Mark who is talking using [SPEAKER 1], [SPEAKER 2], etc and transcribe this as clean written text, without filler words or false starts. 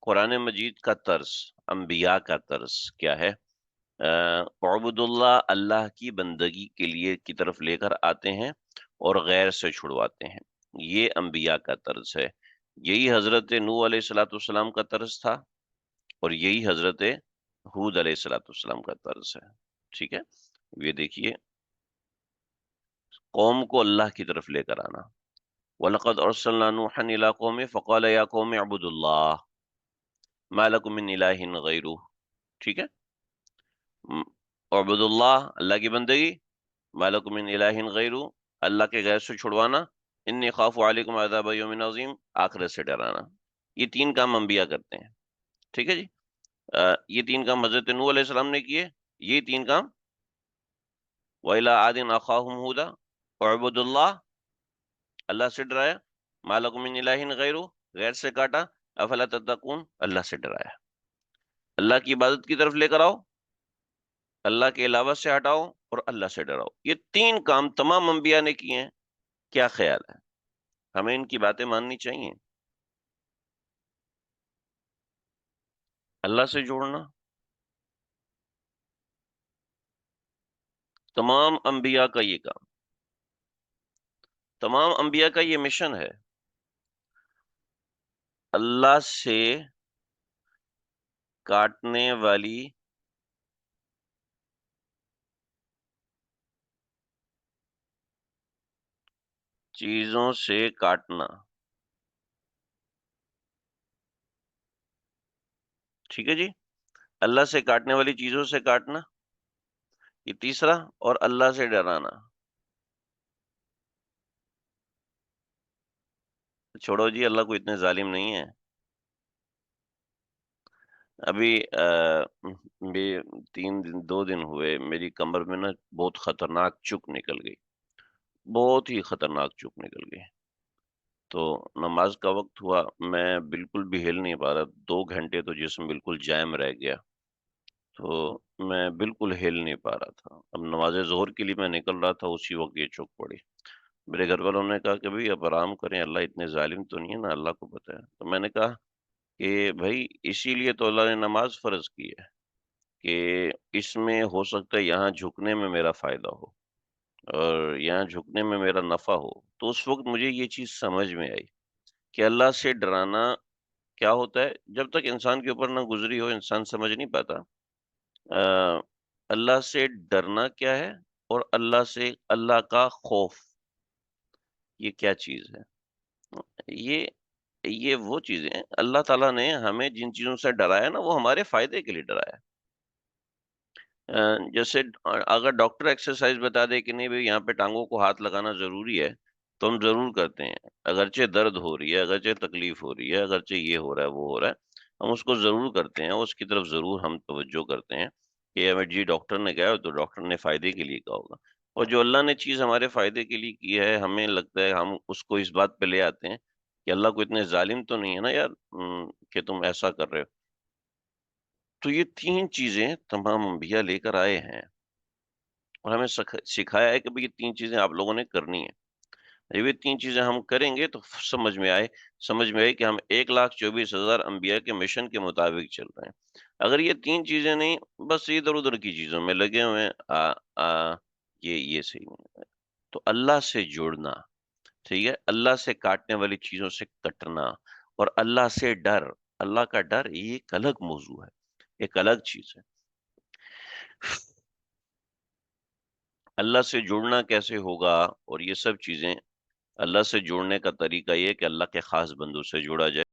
[SPEAKER 1] قرآن مجید کا طرز، انبیاء کا طرز کیا ہے؟ عبداللہ، اللہ کی بندگی کے لیے کی طرف لے کر آتے ہیں اور غیر سے چھڑواتے ہیں. یہ انبیاء کا طرز ہے. یہی حضرت نوح علیہ الصلوۃ والسلام کا طرز تھا اور یہی حضرت ہود علیہ الصلوۃ والسلام کا طرز ہے. ٹھیک ہے، یہ دیکھیے، قوم کو اللہ کی طرف لے کر آنا. وَلَقَدْ أَرْسَلْنَا نُوحًا إِلَىٰ قَوْمِهِ فَقَالَ يَا قَوْمِ اعْبُدُوا اللَّهَ مَا لَكُم مِّنْ إِلَٰهٍ غَيْرُهُ. ٹھیک ہے، اعبدوا اللہ، اللہ کی بندگی، مَا لَكُم مِّنْ إِلَٰهٍ غَيْرُهُ، اللہ کے غیر سے چھڑوانا، انی خاف علیکم عذاب یوم عظیم، آخرت سے ڈرانا. یہ تین کام انبیاء کرتے ہیں. ٹھیک ہے جی، یہ تین کام حضرت نوح علیہ السلام نے کیے. یہ تین کام وَإِلَىٰ عَادٍ أَخَاهُمْ هُودًا اعبدوا اللہ، اللہ سے ڈرایا، مَا لَكُم مِّنْ إِلَٰهٍ غَيْرُهُ، غیر سے کاٹا، افلا تتقون، اللہ سے ڈرایا. اللہ کی عبادت کی طرف لے کر آؤ، اللہ کے علاوہ سے ہٹاؤ اور اللہ سے ڈراؤ. یہ تین کام تمام انبیاء نے کیے ہیں. کیا خیال ہے؟ ہمیں ان کی باتیں ماننی چاہیے. اللہ سے جوڑنا تمام انبیاء کا یہ کام، تمام انبیاء کا یہ مشن ہے. اللہ سے کاٹنے والی چیزوں سے کاٹنا. ٹھیک ہے جی، اللہ سے کاٹنے والی چیزوں سے کاٹنا، یہ تیسرا، اور اللہ سے ڈرانا. چھوڑو جی، اللہ کو اتنے ظالم نہیں ہے. ابھی دو دن ہوئے، میری کمر میں نا بہت خطرناک چک نکل گئی، بہت ہی خطرناک چک نکل گئی. تو نماز کا وقت ہوا، میں بالکل بھی ہل نہیں پا رہا. 2 گھنٹے تو جسم بالکل جائم رہ گیا، تو میں بالکل ہل نہیں پا رہا تھا. اب نماز ظہر کے لیے میں نکل رہا تھا، اسی وقت یہ چوک پڑی. میرے گھر والوں نے کہا کہ بھئی اب آرام کریں، اللہ اتنے ظالم تو نہیں ہے نا، اللہ کو پتہ ہے. تو میں نے کہا کہ بھائی اسی لیے تو اللہ نے نماز فرض کی ہے کہ اس میں ہو سکتا ہے یہاں جھکنے میں میرا فائدہ ہو اور یہاں جھکنے میں میرا نفع ہو. تو اس وقت مجھے یہ چیز سمجھ میں آئی کہ اللہ سے ڈرانا کیا ہوتا ہے. جب تک انسان کے اوپر نہ گزری ہو، انسان سمجھ نہیں پاتا اللہ سے ڈرنا کیا ہے اور اللہ کا خوف یہ کیا چیز ہے. یہ یہ وہ چیزیں ہیں، اللہ تعالیٰ نے ہمیں جن چیزوں سے ڈرایا نا، وہ ہمارے فائدے کے لیے ڈرایا. جیسے اگر ڈاکٹر ایکسرسائز بتا دے کہ نہیں بھائی یہاں پہ ٹانگوں کو ہاتھ لگانا ضروری ہے، تو ہم ضرور کرتے ہیں. اگرچہ درد ہو رہی ہے، اگرچہ تکلیف ہو رہی ہے، اگرچہ یہ ہو رہا ہے وہ ہو رہا ہے، ہم اس کو ضرور کرتے ہیں، اس کی طرف ضرور ہم توجہ کرتے ہیں کہ ہمیں جی ڈاکٹر نے کہا تو ڈاکٹر نے فائدے کے لیے کہا ہوگا. اور جو اللہ نے چیز ہمارے فائدے کے لیے کی ہے، ہمیں لگتا ہے ہم اس کو اس بات پہ لے آتے ہیں کہ اللہ کو اتنے ظالم تو نہیں ہے نا یار کہ تم ایسا کر رہے ہو. تو یہ تین چیزیں تمام انبیاء لے کر آئے ہیں اور ہمیں سکھایا ہے کہ بھئی یہ تین چیزیں آپ لوگوں نے کرنی ہیں. یہ تین چیزیں ہم کریں گے تو سمجھ میں آئے کہ ہم 1,24,000 انبیاء کے مشن کے مطابق چل رہے ہیں. اگر یہ تین چیزیں نہیں، بس ادھر ادھر کی چیزوں میں لگے ہوئے ہیں، یہ صحیح نہیں ہے. تو اللہ سے جوڑنا، ٹھیک ہے، اللہ سے کاٹنے والی چیزوں سے کٹنا اور اللہ سے ڈر، اللہ کا ڈر یہ ایک الگ موضوع ہے، ایک الگ چیز ہے. اللہ سے جڑنا کیسے ہوگا اور یہ سب چیزیں، اللہ سے جوڑنے کا طریقہ یہ ہے کہ اللہ کے خاص بندوں سے جوڑا جائے.